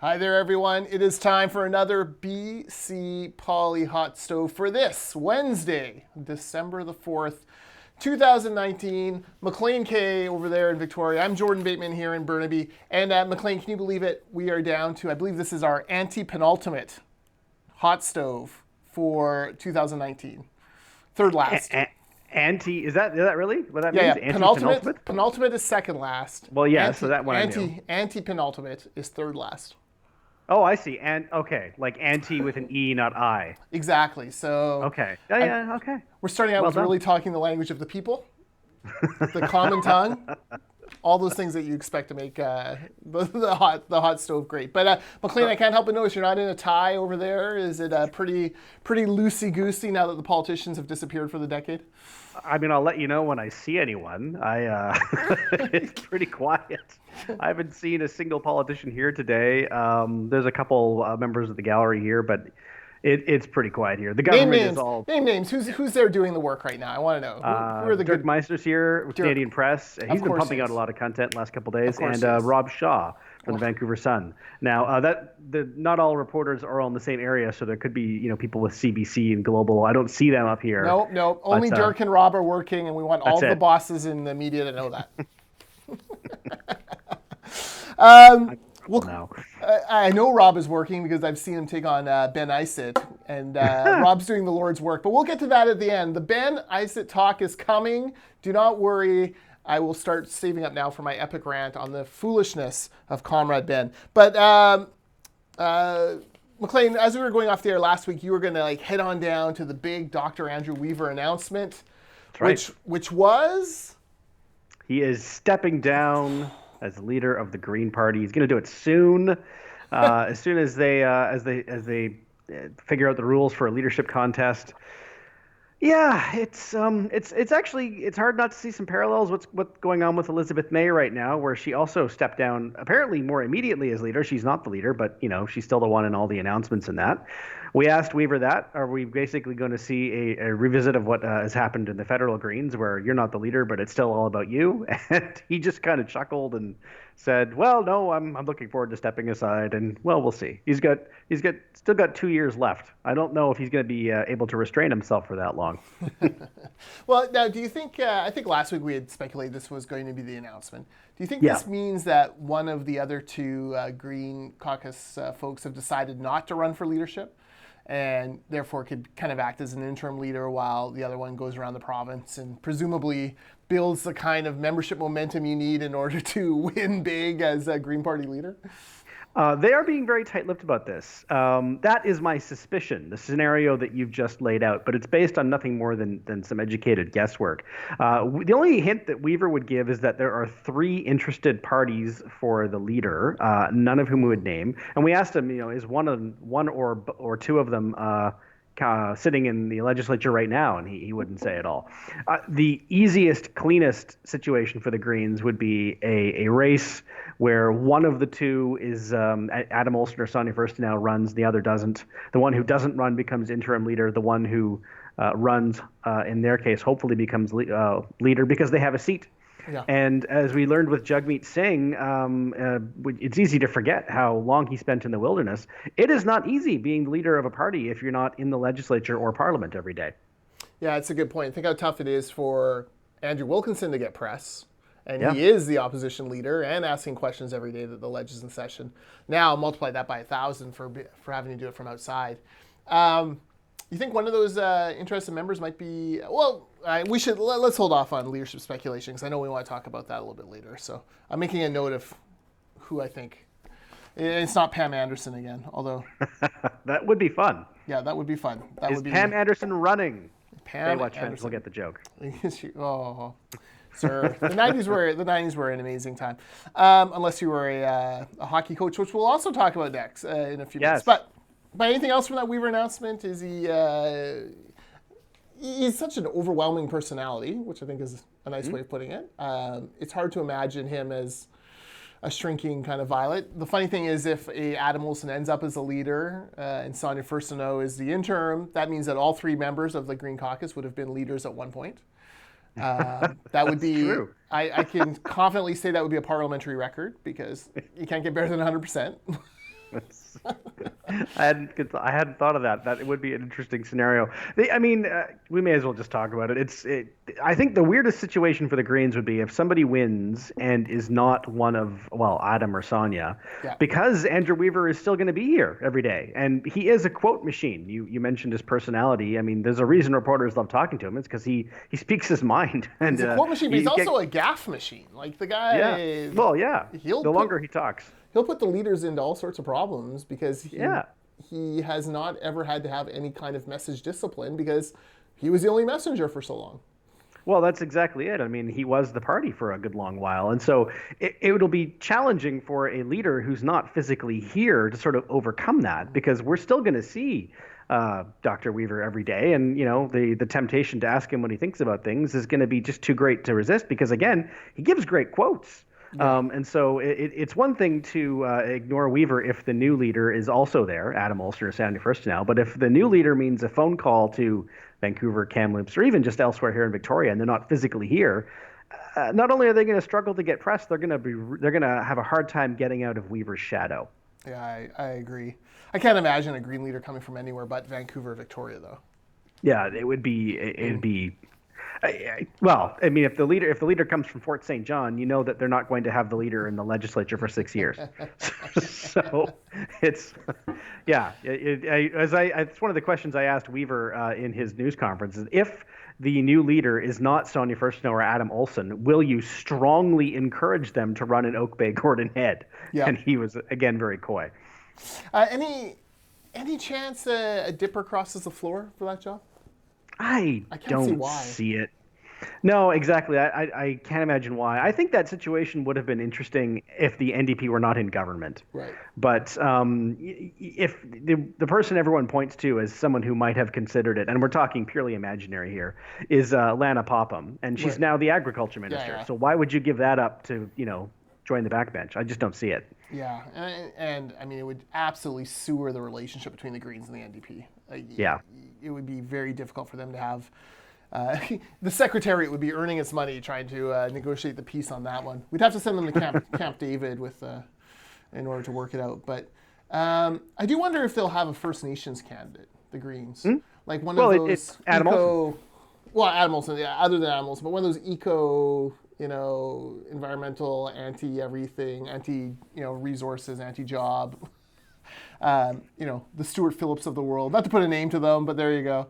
Hi there, everyone. It is time for another BC Poly Hot Stove for this Wednesday, December the 4th, 2019. Maclean K over there in Victoria. I'm Jordan Bateman here in Burnaby. And Maclean, can you believe it? We are down to, I believe this is our anti-penultimate hot stove for 2019. Third last. Is that really what that Yeah, means? yeah. Anti-penultimate? Penultimate is second last. Well, yeah, so that one I knew. Anti-penultimate is third last. Oh, I see. And okay, like anti with an E, not I. Exactly. So Okay. Oh, yeah, okay. we're starting out Well with done. really talking the language of the people, the common tongue, all those things that you expect to make the hot stove great. But Maclean, I can't help but notice you're not in a tie over there. Is it pretty loosey goosey now that the politicians have disappeared for the decade? I mean, I'll let you know when I see anyone. It's pretty quiet. I haven't seen a single politician here today. There's a couple members of the gallery here, but it's pretty quiet here. The government is all. Name names. Who's there doing the work right now? I want to know. Who are the Dirk good? Meister's here with Dirk. Canadian Press. He's been course pumping he out is. a lot of content the last couple of days, course and he is. Rob Shaw from the Vancouver Sun. Now, not all reporters are all in the same area, so there could be people with CBC and Global. I don't see them up here. Nope. Only Dirk and Rob are working, and we want all the it. bosses in the media to know that. No. I know Rob is working because I've seen him take on Ben Isitt, and Rob's doing the Lord's work. But we'll get to that at the end. The Ben Isitt talk is coming. Do not worry. I will start saving up now for my epic rant on the foolishness of Comrade Ben. But Maclean, as we were going off the air last week, you were going to head on down to the big Dr. Andrew Weaver announcement, right. which was He is stepping down as leader of the Green Party. He's going to do it soon, as soon as they figure out the rules for a leadership contest. Yeah, it's hard not to see some parallels. What's going on with Elizabeth May right now, where she also stepped down apparently more immediately as leader. She's not the leader, but she's still the one in all the announcements and that. We asked Weaver that. Are we basically going to see a revisit of what has happened in the federal Greens, where you're not the leader, but it's still all about you? And he just kind of chuckled and said, "Well, no, I'm looking forward to stepping aside, and well, we'll see. He's still got 2 years left. I don't know if he's going to be able to restrain himself for that long." Well, now, do you think? I think last week we had speculated this was going to be the announcement. Do you think Yeah. this means that one of the other two Green Caucus folks have decided not to run for leadership, and therefore could kind of act as an interim leader while the other one goes around the province and presumably builds the kind of membership momentum you need in order to win big as a Green Party leader? They are being very tight-lipped about this. That is my suspicion, the scenario that you've just laid out, but it's based on nothing more than some educated guesswork. The only hint that Weaver would give is that there are 3 interested parties for the leader, none of whom we would name. And we asked him, is one or two of them sitting in the legislature right now, and he wouldn't say at all. The easiest, cleanest situation for the Greens would be a race where one of the two is Adam Olsen or Sonia Furstenau runs, the other doesn't. The one who doesn't run becomes interim leader. The one who runs, in their case, hopefully becomes leader because they have a seat. Yeah. And as we learned with Jagmeet Singh, it's easy to forget how long he spent in the wilderness. It is not easy being the leader of a party if you're not in the legislature or parliament every day. Yeah, it's a good point. Think how tough it is for Andrew Wilkinson to get press. And Yeah. he is the opposition leader and asking questions every day that the ledge is in session. Now multiply that by 1,000 for having to do it from outside. You think one of those interested members might be? Well, let's hold off on leadership speculation because I know we want to talk about that a little bit later. So I'm making a note of who I think. It's not Pam Anderson again, although. That would be fun. Yeah, that would be fun. Is Pam Anderson running? Pam Baywatch fans Anderson will get the joke. Oh, sir, the '90s were an amazing time, unless you were a hockey coach, which we'll also talk about next in a few minutes. But anything else from that Weaver announcement? Is he's such an overwhelming personality, which I think is a nice way of putting it. It's hard to imagine him as a shrinking kind of violet. The funny thing is, if Adam Olsen ends up as a leader and Sonia Furstenau is the interim, that means that all 3 members of the Green Caucus would have been leaders at one point. That would be true. I can confidently say that would be a parliamentary record because you can't get better than 100%. I hadn't thought of that. That would be an interesting scenario. We may as well just talk about it. I think the weirdest situation for the Greens would be if somebody wins and is not one of, well, Adam or Sonia, Yeah. because Andrew Weaver is still going to be here every day, and he is a quote machine. You mentioned his personality. I mean, there's a reason reporters love talking to him. It's because he speaks his mind. And He's a quote machine, but he's also a gaffe machine. Like the guy. Yeah. Well, yeah. The longer he talks. He'll put the leaders into all sorts of problems because he has not ever had to have any kind of message discipline because he was the only messenger for so long. Well, that's exactly it. I mean, he was the party for a good long while. And so it'll be challenging for a leader who's not physically here to sort of overcome that, because we're still going to see Dr. Weaver every day. And, the temptation to ask him what he thinks about things is going to be just too great to resist because, again, he gives great quotes. Yeah. And so it's one thing to ignore Weaver if the new leader is also there, Adam Olsen or Sandy First now. But if the new leader means a phone call to Vancouver, Kamloops, or even just elsewhere here in Victoria, and they're not physically here, not only are they going to struggle to get press, they're going to have a hard time getting out of Weaver's shadow. Yeah, I agree. I can't imagine a Green leader coming from anywhere but Vancouver, Victoria, though. Yeah, it'd be. Well, I mean, if the leader comes from Fort St. John, you know that they're not going to have the leader in the legislature for 6 years. So it's, yeah. It's one of the questions I asked Weaver in his news conference is, if the new leader is not Sonia Firstnow or Adam Olsen, will you strongly encourage them to run an Oak Bay Gordon Head? Yeah. And he was, again, very coy. Any chance a dipper crosses the floor for that job? I don't see it. No, exactly. I can't imagine why. I think that situation would have been interesting if the NDP were not in government. Right. But if the person everyone points to as someone who might have considered it, and we're talking purely imaginary here, is Lana Popham, and she's now the agriculture minister. Yeah. So why would you give that up to join the backbench? I just don't see it. Yeah, and I mean, it would absolutely sewer the relationship between the Greens and the NDP. It would be very difficult for them to have. The Secretariat would be earning its money trying to negotiate the peace on that one. We'd have to send them to Camp David in order to work it out. But I do wonder if they'll have a First Nations candidate, the Greens. Like one of those it's Adam Olsen. Well, Adam Olsen, yeah, other than Adam Olsen, but one of those environmental, anti-everything, resources, anti-job, the Stuart Phillips of the world. Not to put a name to them, but there you go.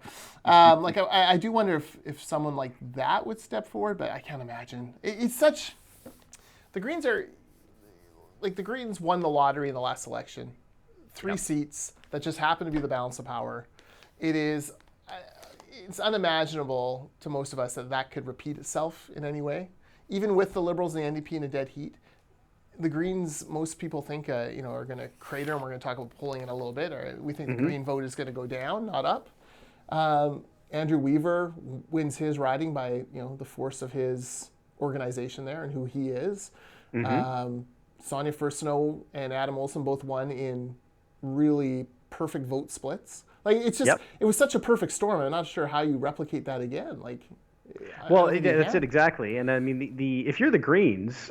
I do wonder if someone like that would step forward, but I can't imagine. The Greens won the lottery in the last election. 3 seats that just happen to be the balance of power. It's unimaginable to most of us that could repeat itself in any way. Even with the Liberals and the NDP in a dead heat, the Greens, most people think, are going to crater, and we're going to talk about polling in a little bit. Or we think the Green vote is going to go down, not up. Andrew Weaver wins his riding by the force of his organization there and who he is. Sonia Firstnow and Adam Olsen both won in really perfect vote splits. It's just it was such a perfect storm. I'm not sure how you replicate that again. That's it exactly. And I mean, if you're the Greens,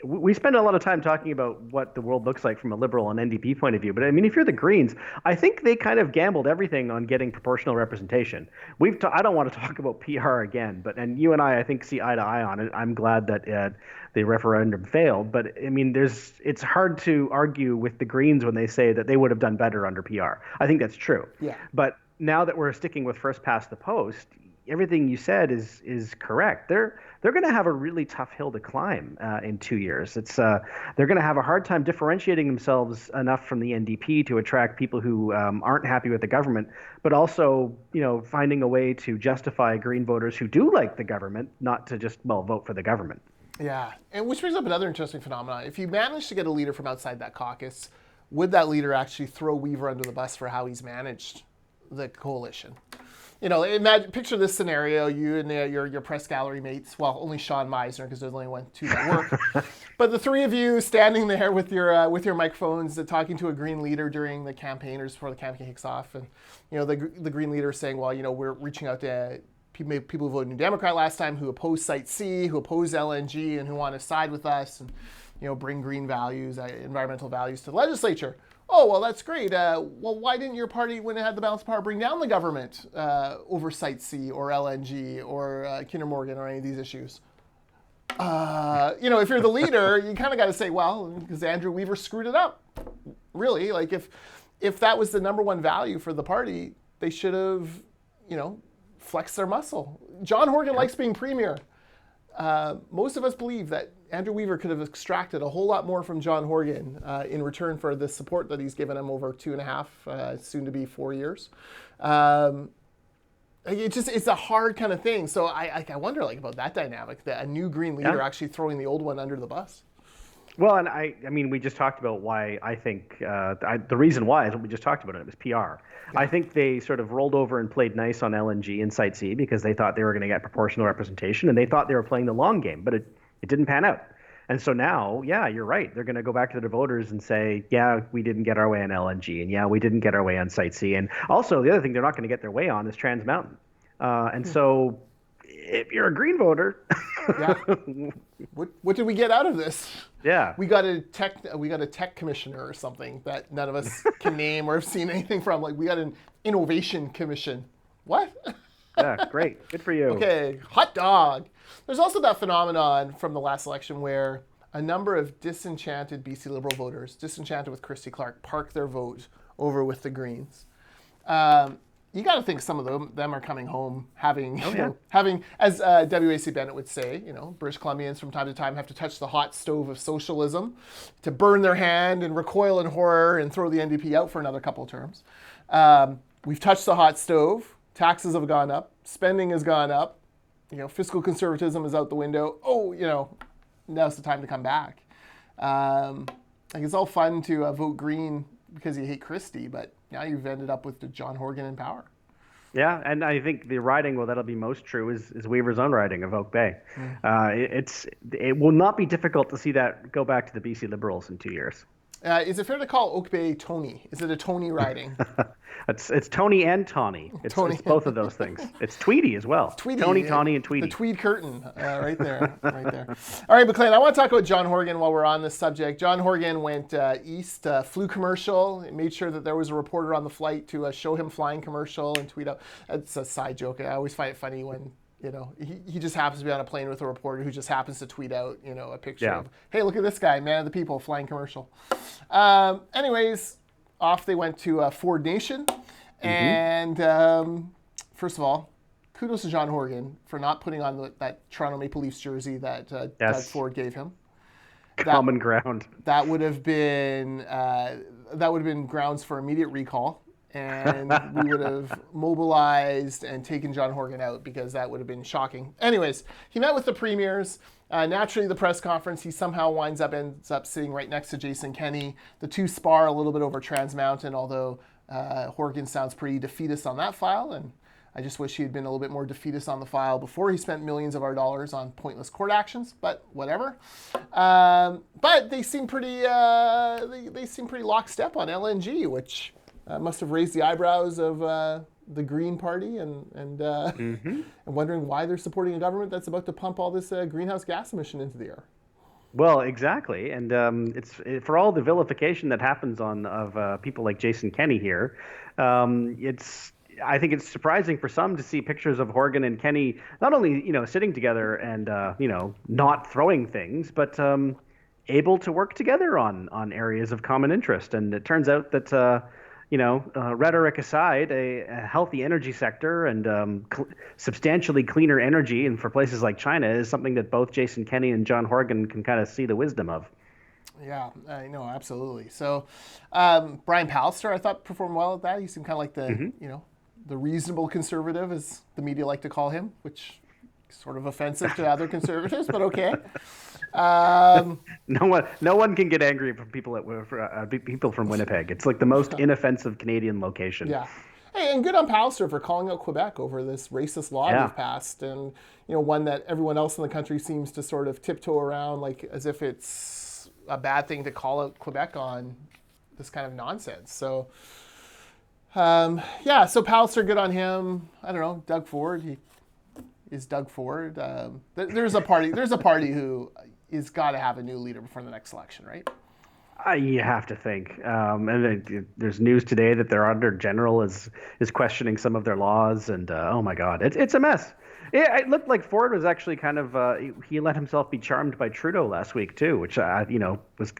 we spend a lot of time talking about what the world looks like from a Liberal and NDP point of view. But I mean, if you're the Greens, I think they kind of gambled everything on getting proportional representation. I don't want to talk about PR again, and you and I think, see eye to eye on it. I'm glad that the referendum failed. But I mean, it's hard to argue with the Greens when they say that they would have done better under PR. I think that's true. Yeah. But now that we're sticking with first past the post, everything you said is correct. They're going to have a really tough hill to climb in 2 years. They're going to have a hard time differentiating themselves enough from the NDP to attract people who aren't happy with the government, but also finding a way to justify Green voters who do like the government not to just vote for the government. Yeah, and which brings up another interesting phenomenon. If you manage to get a leader from outside that caucus, would that leader actually throw Weaver under the bus for how he's managed the coalition? Picture this scenario: you and your press gallery mates. Well, only Sean Meisner, because there's only two that work. But the three of you standing there with your microphones, talking to a Green leader during the campaign or just before the campaign kicks off, and the Green leader is saying, "Well, we're reaching out to people who voted New Democrat last time, who oppose Site C, who oppose LNG, and who want to side with us." And bring green values, environmental values to the legislature. Oh, well, that's great. Well, why didn't your party, when it had the balance of power, bring down the government over Site C or LNG or Kinder Morgan or any of these issues? If you're the leader, you kind of got to say, well, because Andrew Weaver screwed it up. Really, like if that was the number one value for the party, they should have, flexed their muscle. John Horgan likes being premier. Most of us believe that Andrew Weaver could have extracted a whole lot more from John Horgan in return for the support that he's given him over 2.5, soon to be 4 years. It's a hard kind of thing. So I wonder about that dynamic, that a new Green leader actually throwing the old one under the bus. Well, and I mean, we just talked about why I think the reason why is what we just talked about. It was PR. Yeah. I think they sort of rolled over and played nice on LNG and Site C because they thought they were going to get proportional representation, and they thought they were playing the long game, but it didn't pan out. And so now, yeah, you're right. They're going to go back to their voters and say, yeah, we didn't get our way on LNG, and yeah, we didn't get our way on Site C. And also, the other thing they're not going to get their way on is Trans Mountain. So if you're a Green voter, yeah. What did we get out of this? Yeah, we got a tech commissioner or something that none of us can name or have seen anything from. Like, we got an innovation commission. What? Yeah, great, good for you. Okay, hot dog. There's also that phenomenon from the last election where a number of disenchanted BC Liberal voters, disenchanted with Christy Clark, park their vote over with the Greens. You got to think some of them are coming home having, as W.A.C. Bennett would say, British Columbians from time to time have to touch the hot stove of socialism to burn their hand and recoil in horror and throw the NDP out for another couple of terms. We've touched the hot stove. Taxes have gone up. Spending has gone up. Fiscal conservatism is out the window. Oh, now's the time to come back. It's all fun to vote Green because you hate Christie, but now you've ended up with John Horgan in power. Yeah, and I think the riding that'll be most true is Weaver's own riding of Oak Bay. It will not be difficult to see that go back to the BC Liberals in 2 years. Is it fair to call Oak Bay Tony? Is it a Tony riding? It's Tony and Tawny. It's both of those things. It's Tweedy as well. Tweedy, Tony, Tawny, and Tweedy. The tweed curtain, right there. All right, Maclean, I want to talk about John Horgan while we're on this subject. John Horgan went east, flew commercial, and made sure that there was a reporter on the flight to show him flying commercial and tweet out. That's a side joke. I always find it funny when he just happens to be on a plane with a reporter who just happens to tweet out, a picture of, hey, look at this guy, man of the people, flying commercial. Anyways, off they went to Ford Nation. And first of all, kudos to John Horgan for not putting on that Toronto Maple Leafs jersey that Doug Ford gave him. Common ground. That would have been grounds for immediate recall. And we would have mobilized and taken John Horgan out because that would have been shocking. Anyways, he met with the premiers. Naturally, the press conference, he somehow ends up sitting right next to Jason Kenney. The two spar a little bit over Trans Mountain, although Horgan sounds pretty defeatist on that file. And I just wish he had been a little bit more defeatist on the file before he spent millions of our dollars on pointless court actions, but whatever. But they seem pretty lockstep on LNG, which must have raised the eyebrows of the Green Party and wondering why they're supporting a government that's about to pump all this greenhouse gas emission into the air. Well, exactly, and it's for all the vilification that happens of people like Jason Kenney here. I think it's surprising for some to see pictures of Horgan and Kenney not only sitting together and not throwing things, but able to work together on areas of common interest. And it turns out that rhetoric aside, a healthy energy sector and substantially cleaner energy, and for places like China, is something that both Jason Kenney and John Horgan can kind of see the wisdom of. Yeah, I know, absolutely. So Brian Pallister, I thought, performed well at that. He seemed kind of like the reasonable conservative, as the media like to call him, which is sort of offensive to other conservatives, but okay. No one can get angry from people from Winnipeg. It's like the most inoffensive Canadian location. Yeah. Hey, and good on Pallister for calling out Quebec over this racist law they've passed, and one that everyone else in the country seems to sort of tiptoe around, like as if it's a bad thing to call out Quebec on this kind of nonsense. So, so Pallister, good on him. I don't know, Doug Ford. He is Doug Ford. There's a party who is got to have a new leader before the next election, right? You have to think. There's news today that their Auditor General is questioning some of their laws, and oh my God, it's a mess. It looked like Ford was actually kind of he let himself be charmed by Trudeau last week too, which was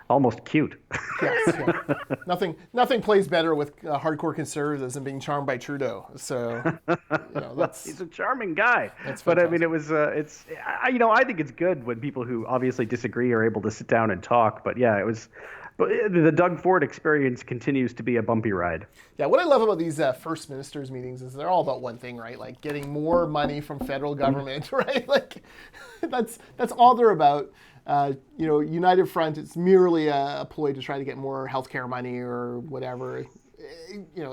almost cute. Yes, yeah. Nothing plays better with hardcore conservatives than being charmed by Trudeau. So, he's a charming guy. But I mean, I think it's good when people who obviously disagree are able to sit down and talk. But yeah, But the Doug Ford experience continues to be a bumpy ride. Yeah, what I love about these First Ministers meetings is they're all about one thing, right? Like getting more money from federal government, right? Like that's all they're about. United Front, it's merely a ploy to try to get more healthcare money or whatever,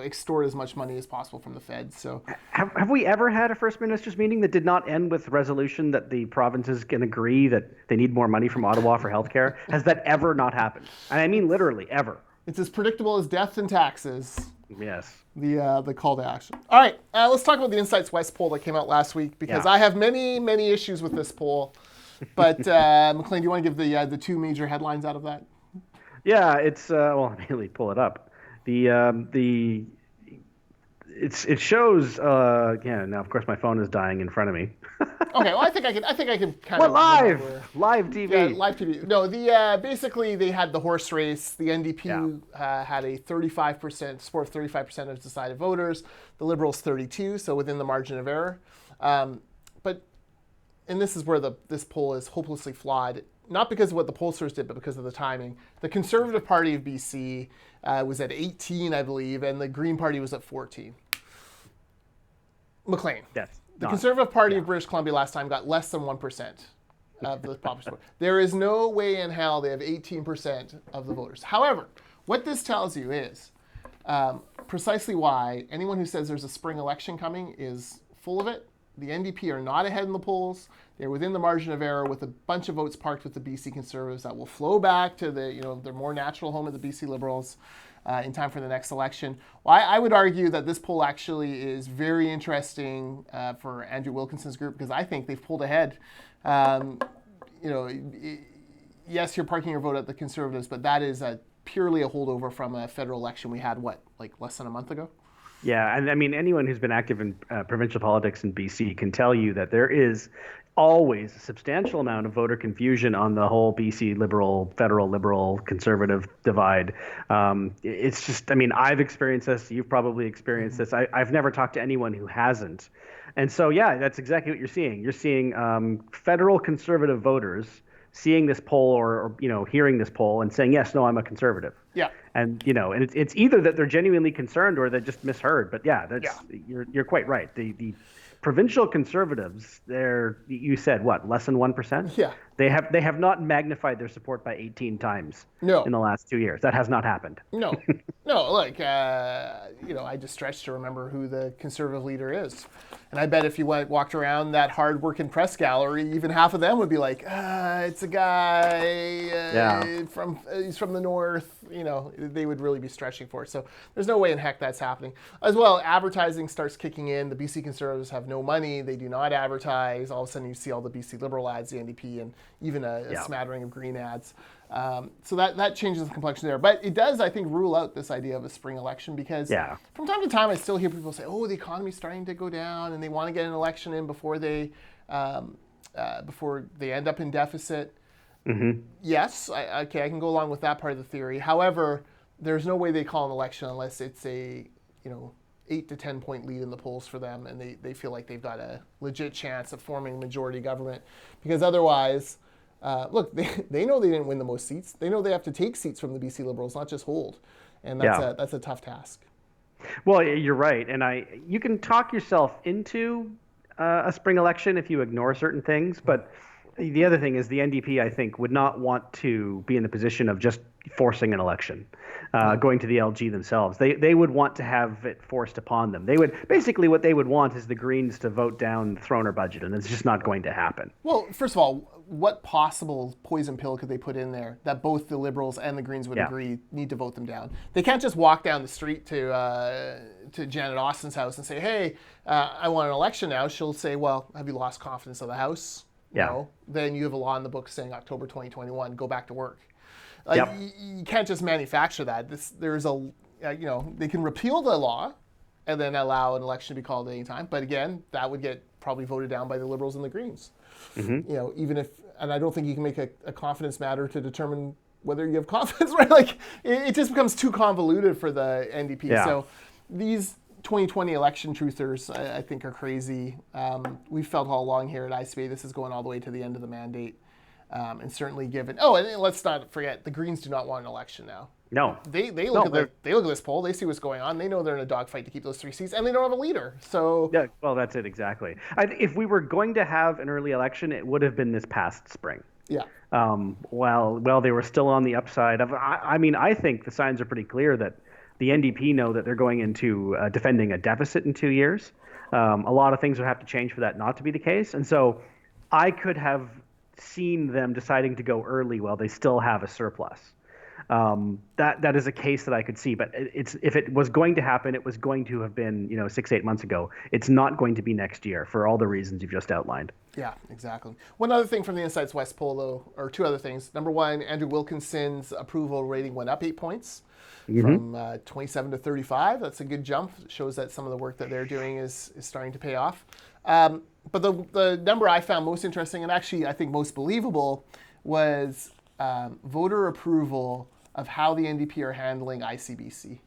extort as much money as possible from the Fed. So, have we ever had a First Ministers meeting that did not end with resolution that the provinces can agree that they need more money from Ottawa for healthcare? Has that ever not happened? And I mean literally ever. It's as predictable as death and taxes. Yes. The call to action. All right, let's talk about the Insights West poll that came out last week because I have many, many issues with this poll. But Maclean, do you want to give the two major headlines out of that? Yeah, it's let me pull it up. It shows now of course my phone is dying in front of me. Okay, well I think I can kind of live TV. Yeah, live TV. No, basically they had the horse race. The NDP had a 35% support of 35% of decided voters. The Liberals 32%, so within the margin of error. And this is where this poll is hopelessly flawed, not because of what the pollsters did, but because of the timing. The Conservative Party of BC was at 18, I believe, and the Green Party was at 14. Maclean. The Conservative Party of British Columbia last time got less than 1% of the popular support. There is no way in hell they have 18% of the voters. However, what this tells you is precisely why anyone who says there's a spring election coming is full of it. The NDP are not ahead in the polls. They're within the margin of error with a bunch of votes parked with the BC Conservatives that will flow back to their more natural home of the BC Liberals in time for the next election. Well, I would argue that this poll actually is very interesting for Andrew Wilkinson's group because I think they've pulled ahead. Yes, you're parking your vote at the Conservatives, but that is purely a holdover from a federal election we had, less than a month ago? Yeah, and I mean, anyone who's been active in provincial politics in BC can tell you that there is always a substantial amount of voter confusion on the whole BC Liberal, federal Liberal, Conservative divide. It's just, I mean, I've experienced this. You've probably experienced this. I've never talked to anyone who hasn't. And so, yeah, that's exactly what you're seeing. You're seeing federal Conservative voters seeing this poll or hearing this poll and saying, yes, no, I'm a Conservative. Yeah. And and it's either that they're genuinely concerned or they just misheard. But you're quite right. The provincial Conservatives, you said what, less than 1%? Yeah. They have not magnified their support by 18 times in the last 2 years. That has not happened. No. Look, I just stretch to remember who the Conservative leader is. And I bet if you walked around that hard-working press gallery, even half of them would be like, it's a guy he's from the north. They would really be stretching for it. So there's no way in heck that's happening. As well, advertising starts kicking in. The BC Conservatives have no money. They do not advertise. All of a sudden you see all the BC Liberal ads, the NDP, and even a smattering of Green ads. So that changes the complexion there. But it does, I think, rule out this idea of a spring election because from time to time I still hear people say, the economy's starting to go down and they want to get an election in before they end up in deficit. Mm-hmm. Yes, I can go along with that part of the theory. However, there's no way they call an election unless it's a 8 to 10 point lead in the polls for them and they feel like they've got a legit chance of forming a majority government. Because otherwise, look, they know they didn't win the most seats. They know they have to take seats from the BC Liberals, not just hold. And that's a tough task. Well, you're right. And you can talk yourself into a spring election if you ignore certain things. But the other thing is the NDP, I think, would not want to be in the position of just forcing an election, going to the LG themselves. They would want to have it forced upon them. Basically what they would want is the Greens to vote down the Throner budget, and it's just not going to happen. Well, first of all, what possible poison pill could they put in there that both the Liberals and the Greens would agree need to vote them down? They can't just walk down the street to Janet Austin's house and say, hey, I want an election now. She'll say, well, have you lost confidence of the House? no, then you have a law in the book saying October 2021, go back to work. Like, you can't just manufacture that. They can repeal the law and then allow an election to be called at any time. But again, that would get probably voted down by the Liberals and the Greens. Even if, and I don't think you can make a confidence matter to determine whether you have confidence, right? Like, it just becomes too convoluted for the NDP. Yeah. So these 2020 election truthers, I think, are crazy. We've felt all along here at ICBA this is going all the way to the end of the mandate. And certainly given, and let's not forget, the Greens do not want an election now. No. They look at this poll, they see what's going on, they know they're in a dogfight to keep those 3 seats, and they don't have a leader. So yeah, well, that's it exactly. If we were going to have an early election, it would have been this past spring. Yeah. While they were still on the upside of, I think the signs are pretty clear that the NDP know that they're going into defending a deficit in 2 years. A lot of things would have to change for that not to be the case, and so I could have seen them deciding to go early while they still have a surplus. That is a case that I could see, but if it was going to happen, it was going to have been 6-8 months ago. It's not going to be next year for all the reasons you've just outlined. Yeah, exactly. One other thing from the Insights West poll, though, or two other things. Number one, Andrew Wilkinson's approval rating went up 8 points from 27 to 35. That's a good jump. It shows that some of the work that they're doing is starting to pay off. But the number I found most interesting, and actually I think most believable, was voter approval of how the NDP are handling ICBC.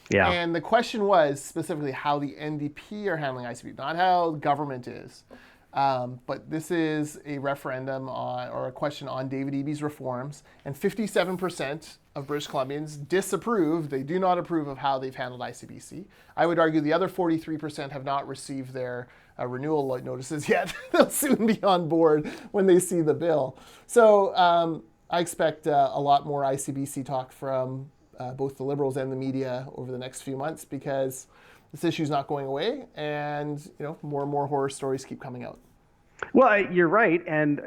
Yeah. And the question was specifically how the NDP are handling ICBC, not how government is. But this is a referendum or a question on David Eby's reforms, and 57% of British Columbians disapprove. They do not approve of how they've handled ICBC. I would argue the other 43% have not received their renewal notices yet. They'll soon be on board when they see the bill. So I expect a lot more ICBC talk from both the Liberals and the media over the next few months, because this issue is not going away, and more and more horror stories keep coming out. Well, you're right, and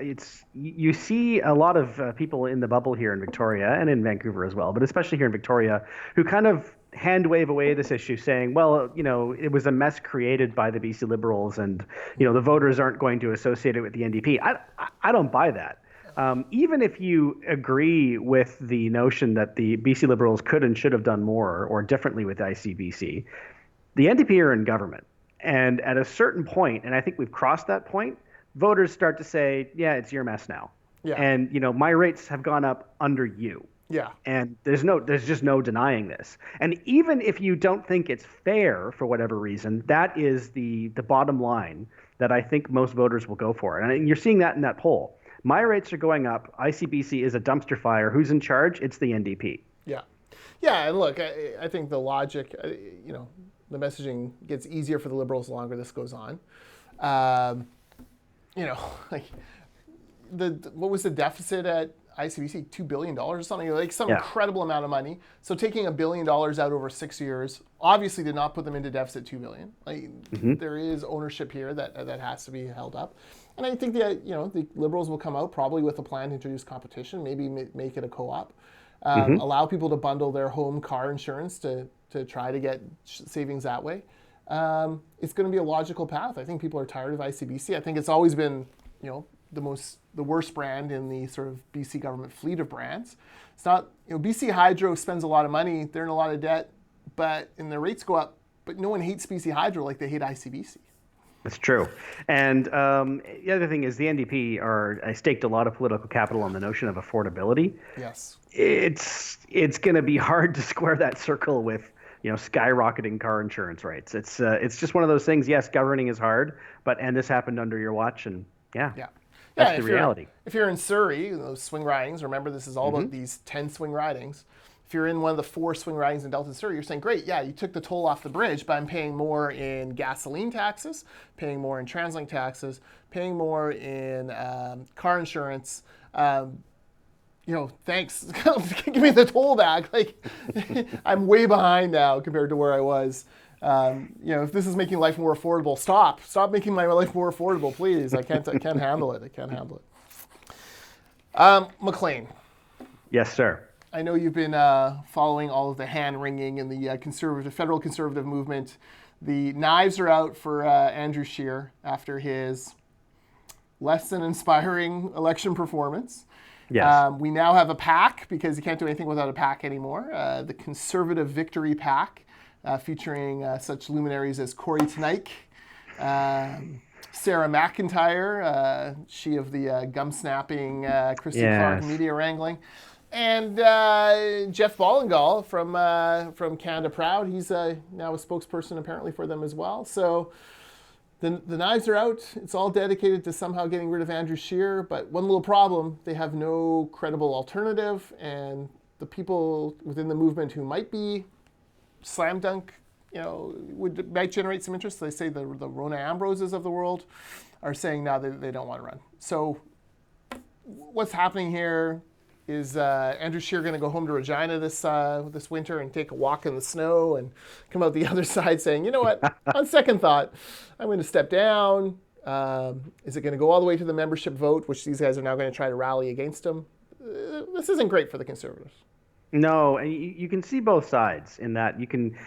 you see a lot of people in the bubble here in Victoria and in Vancouver as well, but especially here in Victoria, who kind of hand wave away this issue, saying, well, it was a mess created by the BC Liberals, and the voters aren't going to associate it with the NDP. I don't buy that. Even if you agree with the notion that the BC Liberals could and should have done more or differently with ICBC, the NDP are in government. And at a certain point, and I think we've crossed that point, voters start to say, yeah, it's your mess now. Yeah. And, my rates have gone up under you. Yeah. And there's just no denying this. And even if you don't think it's fair for whatever reason, that is the bottom line that I think most voters will go for. And you're seeing that in that poll. My rates are going up. ICBC is a dumpster fire. Who's in charge? It's the NDP. Yeah. Yeah, and look, I think the logic, the messaging gets easier for the Liberals the longer this goes on. What was the deficit at ICBC? $2 billion or something, like some incredible amount of money. So taking $1 billion out over 6 years obviously did not put them into deficit $2 billion. There is ownership here that has to be held up. And I think that the Liberals will come out probably with a plan to introduce competition, maybe make it a co-op, allow people to bundle their home car insurance to try to get savings that way. It's going to be a logical path. I think people are tired of ICBC. I think it's always been the worst brand in the sort of BC government fleet of brands. It's not, BC Hydro spends a lot of money, they're in a lot of debt, and their rates go up, but no one hates BC Hydro like they hate ICBC. That's true. And the other thing is the NDP I staked a lot of political capital on the notion of affordability. Yes. It's going to be hard to square that circle with, skyrocketing car insurance rates. It's just one of those things. Yes, governing is hard, and this happened under your watch, and that's the reality. If you're in Surrey, those swing ridings, remember this is all about these 10 swing ridings. If you're in one of the 4 swing ridings in Delta Surrey, you're saying, great, yeah, you took the toll off the bridge, but I'm paying more in gasoline taxes, paying more in TransLink taxes, paying more in car insurance. Thanks. Give me the toll back. I'm way behind now compared to where I was. If this is making life more affordable, stop making my life more affordable, please. I can't handle it. Maclean. Yes, sir. I know you've been following all of the hand wringing in the federal conservative movement. The knives are out for Andrew Scheer after his less than inspiring election performance. Yes. We now have a PAC, because you can't do anything without a PAC anymore. The Conservative Victory PAC, featuring such luminaries as Corey Tenike, Sarah McIntyre, she of the gum-snapping Christy Clark Yes. media wrangling, and Jeff Ballingall from Canada Proud. He's now a spokesperson apparently for them as well. So the knives are out. It's all dedicated to somehow getting rid of Andrew Scheer. But one little problem, they have no credible alternative. And the people within the movement who might be slam dunk, might generate some interest. They say the Rona Ambroses of the world are saying now they don't want to run. So what's happening here is Andrew Scheer going to go home to Regina this winter and take a walk in the snow and come out the other side saying, you know what, on second thought, I'm going to step down. Is it going to go all the way to the membership vote, which these guys are now going to try to rally against him? This isn't great for the Conservatives. No, and you can see both sides in that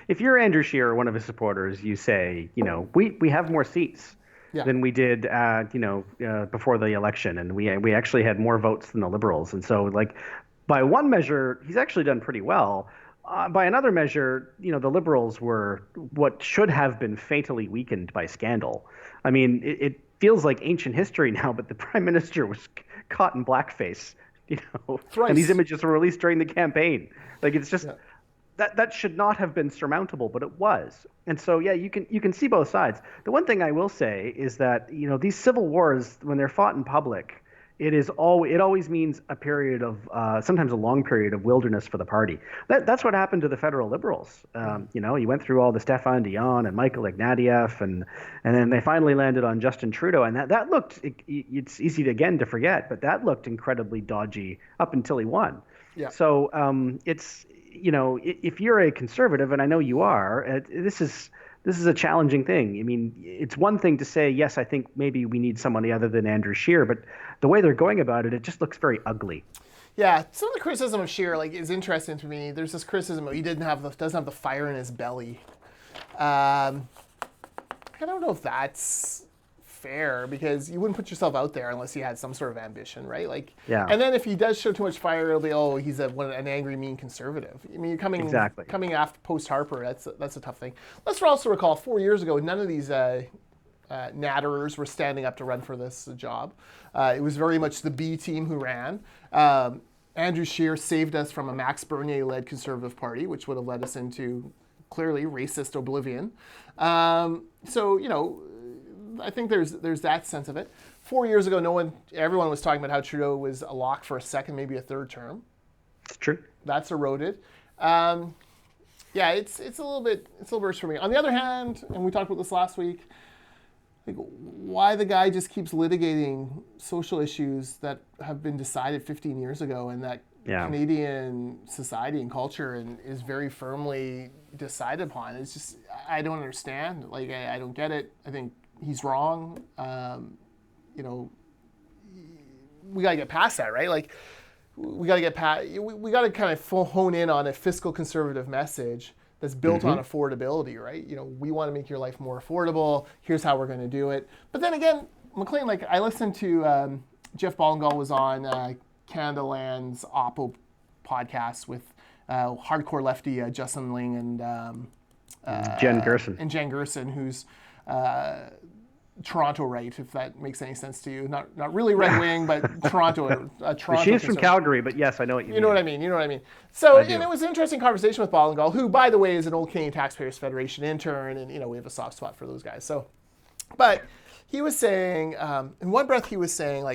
if you're Andrew Scheer or one of his supporters, you say, we have more seats than we did, before the election, and we actually had more votes than the Liberals, and so by one measure, he's actually done pretty well. By another measure, the Liberals were what should have been fatally weakened by scandal. I mean, it feels like ancient history now, but the Prime Minister was caught in blackface. Thrice. And these images were released during the campaign. It's just that should not have been surmountable, but it was. And so, you can see both sides. The one thing I will say is that these civil wars, when they're fought in public, it always means a period of sometimes a long period of wilderness for the party. That's what happened to the federal Liberals. You went through all the Stéphane Dion and Michael Ignatieff, and then they finally landed on Justin Trudeau, and that looked, it's easy to forget, but that looked incredibly dodgy up until he won. Yeah. So it's if you're a conservative, and I know you are, this is a challenging thing. I mean, it's one thing to say, yes, I think maybe we need somebody other than Andrew Scheer, but the way they're going about it, it just looks very ugly. Yeah, some of the criticism of Scheer is interesting to me. There's this criticism of he doesn't have the fire in his belly. I don't know if that's fair, because you wouldn't put yourself out there unless you had some sort of ambition, right? And then if he does show too much fire, it'll be, he's an angry, mean conservative. I mean, you're coming after post Harper. That's a tough thing. Let's also recall 4 years ago, none of these natterers were standing up to run for this job. It was very much the B team who ran. Andrew Scheer saved us from a Max Bernier-led Conservative Party, which would have led us into clearly racist oblivion. I think there's that sense of it. 4 years ago, everyone was talking about how Trudeau was a lock for a second, maybe a third term. It's true. That's eroded. It's a little bit worse for me. On the other hand, and we talked about this last week, why the guy just keeps litigating social issues that have been decided 15 years ago, and that Canadian society and culture is very firmly decided upon. It's just, I don't understand. I don't get it. I think he's wrong. We got to get past that, right? We got to get past. We got to kind of hone in on a fiscal conservative message that's built on affordability, right? We want to make your life more affordable. Here's how we're going to do it. But then again, Maclean, I listened to Jeff Ballingall was on Canada Land's Oppo podcast with hardcore lefty Justin Ling and Jen Gerson. And Jen Gerson, who's Toronto right, if that makes any sense to you. Not really right wing, but Toronto. She's from Calgary, but yes, I know what you mean. You know what I mean. So it was an interesting conversation with Ballingall, who, by the way, is an old Canadian Taxpayers Federation intern, and we have a soft spot for those guys. So, but he was saying, in one breath, he was saying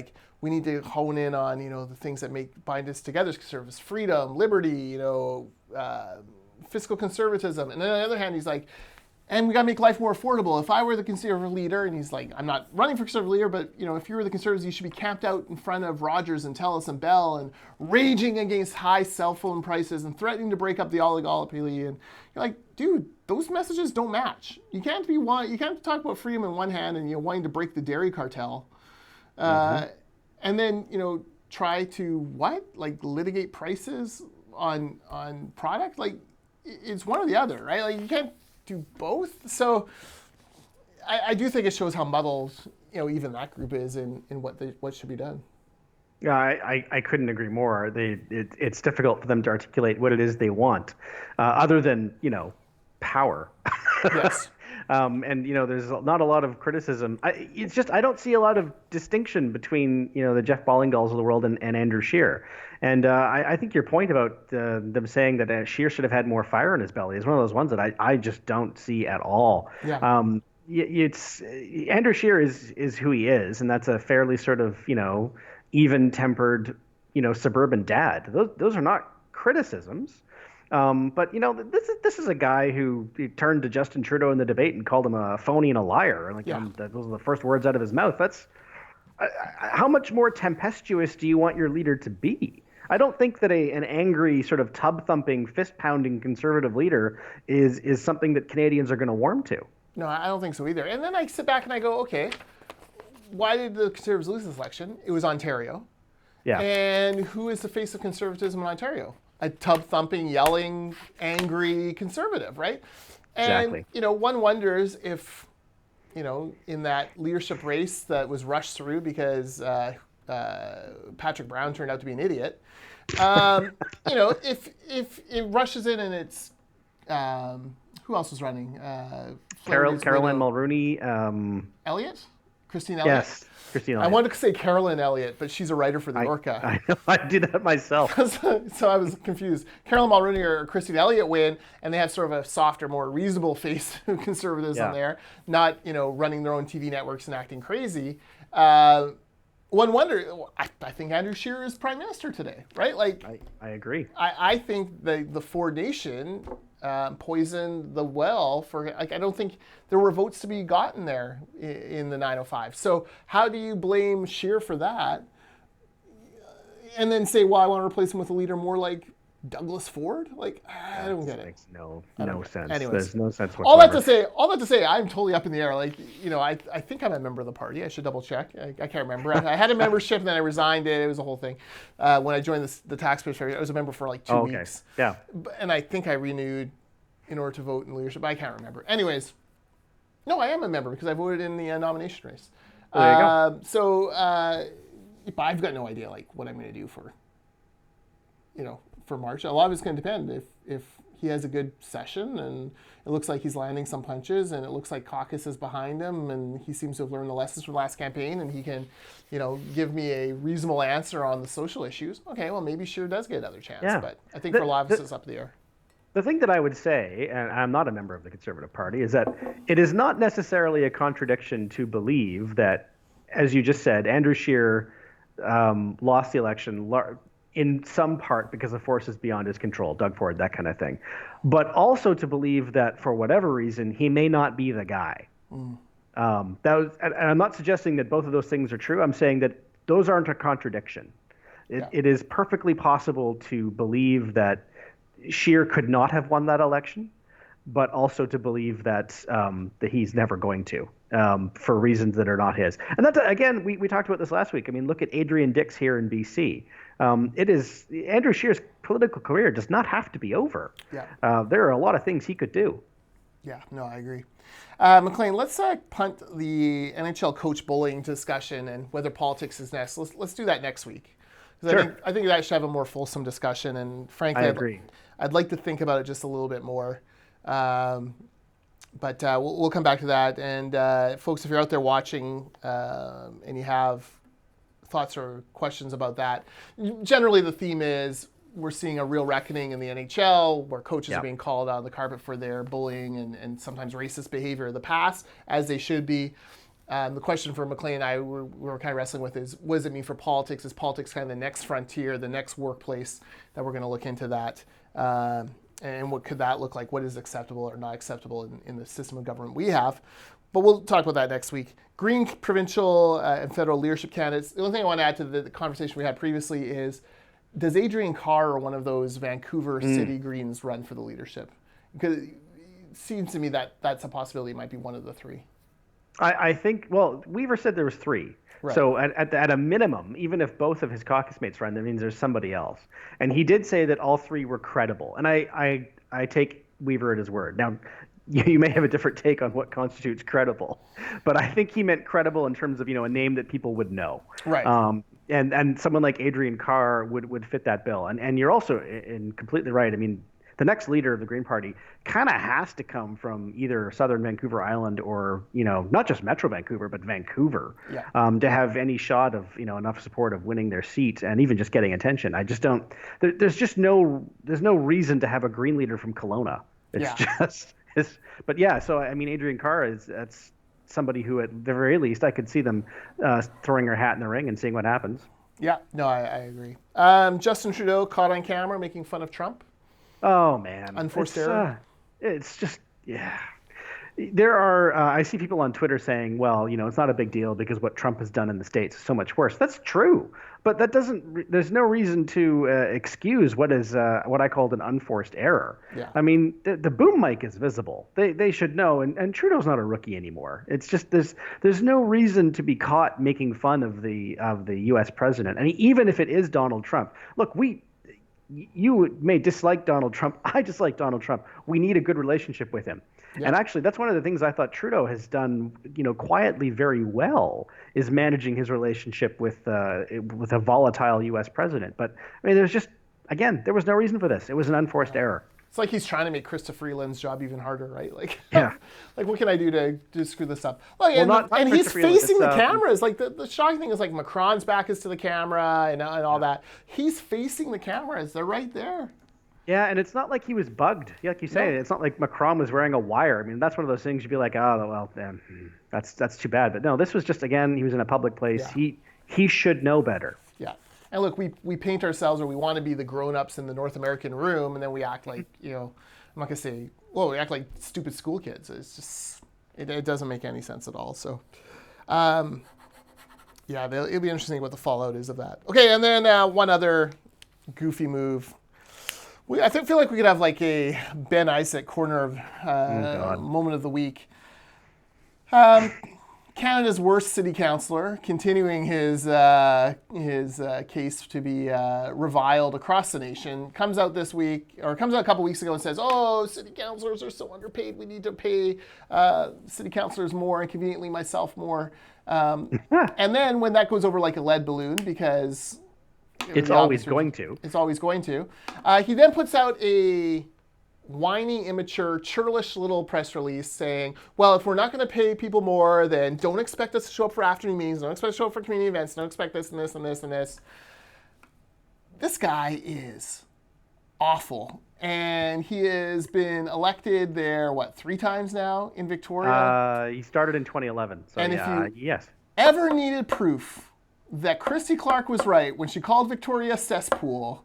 we need to hone in on the things that bind us together as conservatives: freedom, liberty, fiscal conservatism, and then on the other hand, he's like, and we got to make life more affordable. If I were the Conservative leader, and he's like, I'm not running for Conservative leader, but if you were the Conservatives, you should be camped out in front of Rogers and TELUS and Bell and raging against high cell phone prices and threatening to break up the oligopoly. And you're like, dude, those messages don't match. You can't talk about freedom in one hand and wanting to break the dairy cartel, and then try to litigate prices on product. It's one or the other, right? You can't do both. So I do think it shows how muddled even that group is in what should be done. Yeah, I couldn't agree more. It's difficult for them to articulate what it is they want, other than power. Yes. And there's not a lot of criticism. It's just I don't see a lot of distinction between the Jeff Ballingals of the world and Andrew Scheer. And I think your point about them saying that Scheer should have had more fire in his belly is one of those ones that I just don't see at all. Yeah. It's Andrew Scheer is who he is, and that's a fairly sort of even-tempered suburban dad. Those are not criticisms. But this is a guy who turned to Justin Trudeau in the debate and called him a phony and a liar. Like those are the first words out of his mouth. That's how much more tempestuous do you want your leader to be? I don't think that an angry, sort of tub-thumping, fist-pounding conservative leader is something that Canadians are going to warm to. No, I don't think so either. And then I sit back and I go, okay, why did the Conservatives lose this election? It was Ontario. Yeah. And who is the face of conservatism in Ontario? A tub-thumping, yelling, angry conservative, right? And, Exactly. One wonders if, in that leadership race that was rushed through because Patrick Brown turned out to be an idiot, if it rushes in and it's, who else was running? Caroline Mulroney. Elliott? Christine Elliott? Yes, Christine I Elliott. wanted to say Carolyn Elliott, but she's a writer for the Orca. I know, I do that myself. So I was confused. Carolyn Mulroney or Christine Elliott win, and they have sort of a softer, more reasonable face to conservatives on there, not running their own TV networks and acting crazy. One wonder. I think Andrew Scheer is prime minister today, right? Like I agree. I think the Ford Nation poisoned the well for. I don't think there were votes to be gotten there in the 905. So how do you blame Scheer for that? And then say, well, I want to replace him with a leader more like Douglas Ford? Like, I don't get it. Makes no sense. Anyways, there's no sense whatsoever. All that to say, I'm totally up in the air. Like, I think I'm a member of the party. I should double check. I can't remember. I had a membership and then I resigned it. It was a whole thing. When I joined the taxpayers fair, I was a member for like 2 weeks. Yeah. And I think I renewed in order to vote in leadership. I can't remember. Anyways, no, I am a member because I voted in the nomination race. There you go. So I've got no idea like what I'm going to do for March. A lot of it's going to depend if he has a good session and it looks like he's landing some punches and it looks like caucus is behind him and he seems to have learned the lessons from the last campaign and he can, give me a reasonable answer on the social issues. Okay, well, maybe Scheer does get another chance. Yeah. But I think for a lot of us, it's up in the air. The thing that I would say, and I'm not a member of the Conservative Party, is that it is not necessarily a contradiction to believe that, as you just said, Andrew Scheer lost the election in some part because of forces beyond his control, Doug Ford, that kind of thing. But also to believe that for whatever reason, he may not be the guy. And I'm not suggesting that both of those things are true. I'm saying that those aren't a contradiction. It is perfectly possible to believe that Scheer could not have won that election, but also to believe that he's never going to, for reasons that are not his. And that's, again, we talked about this last week. I mean, look at Adrian Dix here in BC. Andrew Scheer's political career does not have to be over. Yeah. There are a lot of things he could do. Yeah, no, I agree. Maclean, let's punt the NHL coach bullying discussion and whether politics is next. Let's do that next week. Sure. I think that should have a more fulsome discussion. And frankly, I agree. I'd like to think about it just a little bit more. But we'll come back to that. And folks, if you're out there watching and you have thoughts or questions about that, generally the theme is we're seeing a real reckoning in the NHL where coaches are being called out on the carpet for their bullying and sometimes racist behavior of the past, as they should be. The question for Maclean and I we're kind of wrestling with is, what does it mean for politics? Is politics kind of the next frontier, the next workplace that we're going to look into that? And what could that look like? What is acceptable or not acceptable in the system of government we have? But we'll talk about that next week. Green provincial and federal leadership candidates. The only thing I want to add to the conversation we had previously is, does Adrian Carr or one of those Vancouver City Greens run for the leadership? Because it seems to me that that's a possibility. It might be one of the three. I think, well, Weaver said there was 3. Right. So at a minimum, even if both of his caucus mates run, that means there's somebody else. And he did say that all 3 were credible. And I take Weaver at his word. Now, you may have a different take on what constitutes credible, but I think he meant credible in terms of a name that people would know. Right. And someone like Adrian Carr would fit that bill. And you're also completely right. I mean, the next leader of the Green Party kind of has to come from either Southern Vancouver Island or not just Metro Vancouver but Vancouver, to have any shot of enough support of winning their seat and even just getting attention. I just don't. There's no reason to have a Green leader from Kelowna. But yeah. So I mean, Adrian Carr that's somebody who, at the very least, I could see them throwing her hat in the ring and seeing what happens. Yeah, no, I agree. Justin Trudeau caught on camera making fun of Trump. Oh man, unforced error. It's just There are I see people on Twitter saying, well, it's not a big deal because what Trump has done in the States is so much worse. That's true, but that doesn't. There's no reason to excuse what I called an unforced error. Yeah. I mean, the boom mic is visible. They should know, and Trudeau's not a rookie anymore. It's just there's no reason to be caught making fun of the U.S. president. I mean, even if it is Donald Trump. Look, you may dislike Donald Trump. I dislike Donald Trump. We need a good relationship with him. Yeah. And actually, that's one of the things I thought Trudeau has done, quietly very well, is managing his relationship with a volatile U.S. president. But I mean, there was no reason for this. It was an unforced error. It's like he's trying to make Krista Freeland's job even harder, right? Like, yeah. Like, what can I do to screw this up? Like, and he's facing the cameras. Like, the shocking thing is, like, Macron's back is to the camera and all that. He's facing the cameras. They're right there. Yeah, and it's not like he was bugged. Like you say, It's not like Macron was wearing a wire. I mean, that's one of those things you'd be like, oh, well, that's too bad. But no, this was just, again, he was in a public place. Yeah. He should know better. Yeah. And look, we paint ourselves, or we want to be the grown-ups in the North American room, and then we act like, I'm not going to say, we act like stupid school kids. It's just, it doesn't make any sense at all. So, it'll be interesting what the fallout is of that. Okay, and then one other goofy move. I feel like we could have like a Ben Isitt corner of moment of the week. Canada's worst city councillor, continuing his case to be reviled across the nation, comes out a couple weeks ago and says, "Oh, city councillors are so underpaid. We need to pay city councillors more, and conveniently myself more." And then when that goes over like a lead balloon, because it's always going to. It's always going to. He then puts out a whiny, immature, churlish little press release saying, well, if we're not going to pay people more, then don't expect us to show up for afternoon meetings, don't expect us to show up for community events, don't expect this and this and this and this. This guy is awful. And he has been elected there, 3 times now in Victoria? He started in 2011. So and if you yes. ever needed proof that Christy Clark was right when she called Victoria cesspool,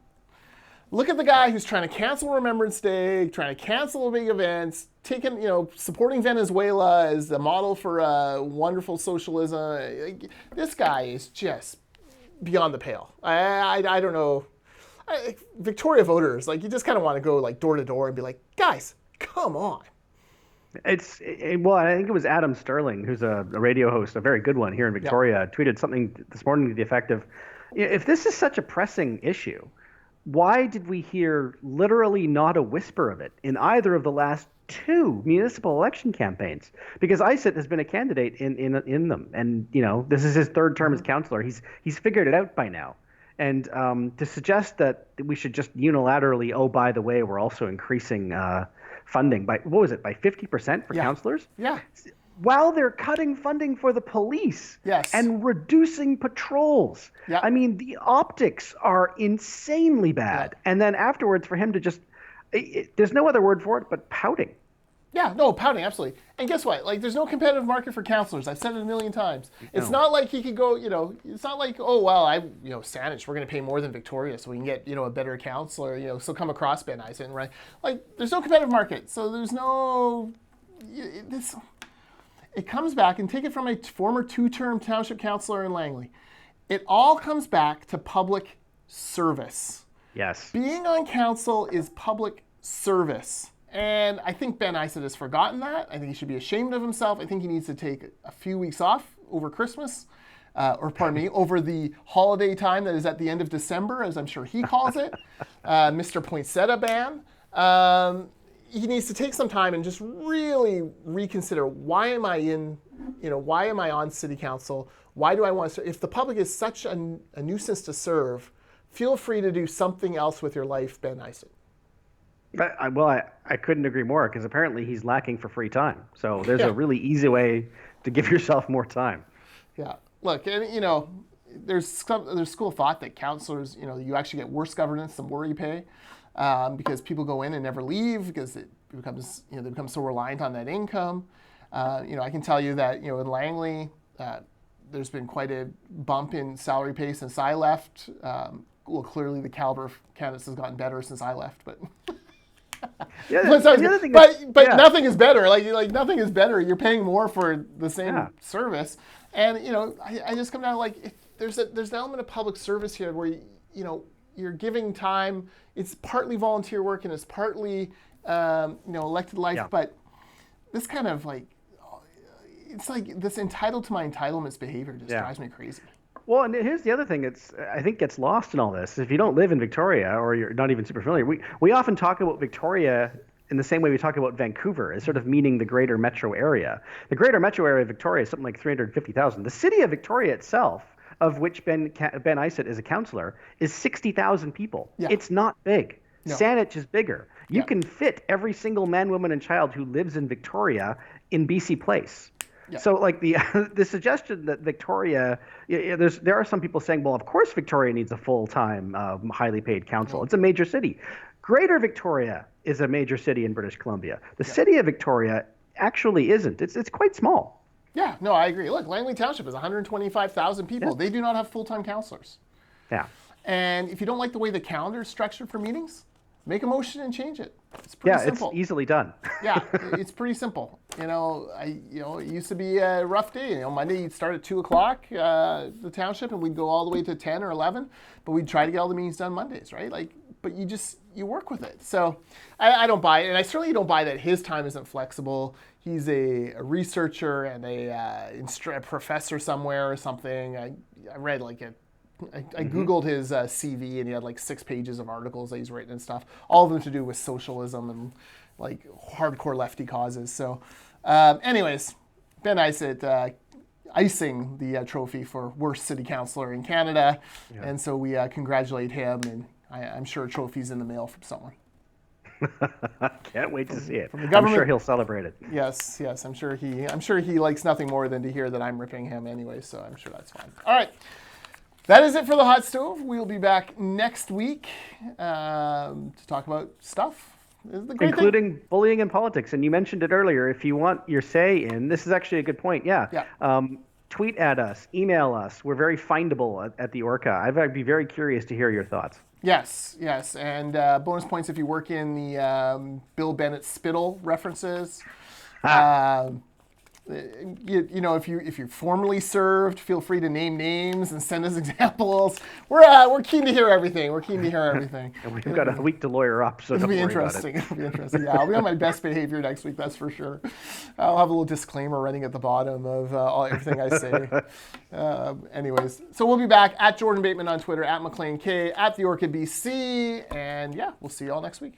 look at the guy who's trying to cancel Remembrance Day, trying to cancel big events, supporting Venezuela as a model for wonderful socialism. This guy is just beyond the pale. I don't know. Victoria voters, you just kind of want to go door to door and be like, guys, come on. I think it was Adam Sterling, who's a radio host, a very good one here in Victoria, tweeted something this morning to the effect of, if this is such a pressing issue, why did we hear literally not a whisper of it in either of the last 2 municipal election campaigns? Because Isitt has been a candidate in them, and this is his 3rd term as councillor. He's figured it out by now, and to suggest that we should just unilaterally, oh, by the way, we're also increasing funding by 50% for councillors? Yeah. While they're cutting funding for the police and reducing patrols. Yeah. I mean, the optics are insanely bad. Yeah. And then afterwards for him to just, there's no other word for it but pouting. Yeah, no, pouting, absolutely. And guess what? There's no competitive market for councillors. I've said it a million times. It's not like he could go, it's not like, oh, well, Saanich, we're going to pay more than Victoria so we can get, a better councillor, so come across Ben Isitt, right? There's no competitive market. So there's no, it comes back, and take it from a former 2-term township councillor in Langley. It all comes back to public service. Yes. Being on council is public service. And I think Ben Isitt has forgotten that. I think he should be ashamed of himself. I think he needs to take a few weeks off over Christmas, over the holiday time that is at the end of December, as I'm sure he calls it, Mr. Poinsettia ban. he needs to take some time and just really reconsider, why am I on city council? Why do I want to serve? If the public is such a nuisance to serve, feel free to do something else with your life, Ben Isitt. I couldn't agree more, because apparently he's lacking for free time. So there's a really easy way to give yourself more time. Yeah. Look, and there's school of thought that councillors, you actually get worse governance the more you pay, because people go in and never leave because it becomes, they become so reliant on that income. I can tell you that, in Langley, there's been quite a bump in salary pay since I left. Clearly the caliber of candidates has gotten better since I left, but. But nothing is better. Like nothing is better. You're paying more for the same service, and I just come down there's an element of public service here where you're giving time. It's partly volunteer work and it's partly elected life, but this kind of it's like this entitled to my entitlements behavior just drives me crazy. Well, and here's the other thing that's, I think, gets lost in all this. If you don't live in Victoria, or you're not even super familiar, we often talk about Victoria in the same way we talk about Vancouver, as sort of meaning the greater metro area. The greater metro area of Victoria is something like 350,000. The city of Victoria itself, of which Ben Isitt is a councillor, is 60,000 people. Yeah. It's not big. No. Saanich is bigger. You can fit every single man, woman, and child who lives in Victoria in BC Place. Yeah. So, the suggestion that Victoria, there are some people saying, well, of course Victoria needs a full-time, highly paid council. It's a major city. Greater Victoria is a major city in British Columbia. The city of Victoria actually isn't. It's quite small. Yeah, no, I agree. Look, Langley Township is 125,000 people. Yeah. They do not have full-time councillors. Yeah. And if you don't like the way the calendar is structured for meetings, make a motion and change it. It's pretty simple. It's easily done. Yeah, it's pretty simple. It used to be a rough day. Monday you'd start at 2:00, the township, and we'd go all the way to 10 or 11. But we'd try to get all the meetings done Mondays, right? But you work with it. So I don't buy it, and I certainly don't buy that his time isn't flexible. He's a researcher and a professor somewhere or something. I read I Googled his CV, and he had 6 pages of articles that he's written and stuff, all of them to do with socialism and hardcore lefty causes. So anyways, Ben Isitt icing the trophy for worst city councillor in Canada. Yeah. And so we congratulate him, and I'm sure a trophy's in the mail from someone. Can't wait to see it. From the government. I'm sure he'll celebrate it. Yes. I'm sure he likes nothing more than to hear that I'm ripping him anyway, so I'm sure that's fine. All right. That is it for the Hot Stove. We'll be back next week to talk about stuff. Including bullying in politics. And you mentioned it earlier. If you want your say in, this is actually a good point. Yeah. Tweet at us, email us. We're very findable at the Orca. I'd be very curious to hear your thoughts. Yes. And bonus points if you work in the Bill Bennett Spittle references. If you're formally served, feel free to name names and send us examples. We're keen to hear everything. And we've got a week to lawyer up, so It'll don't be worry interesting. about it. It'll be interesting. Yeah, I'll be on my best behavior next week, that's for sure. I'll have a little disclaimer running at the bottom of everything I say. Anyways, so we'll be back at Jordan Bateman on Twitter, at Maclean K, at the Orchid BC, and we'll see you all next week.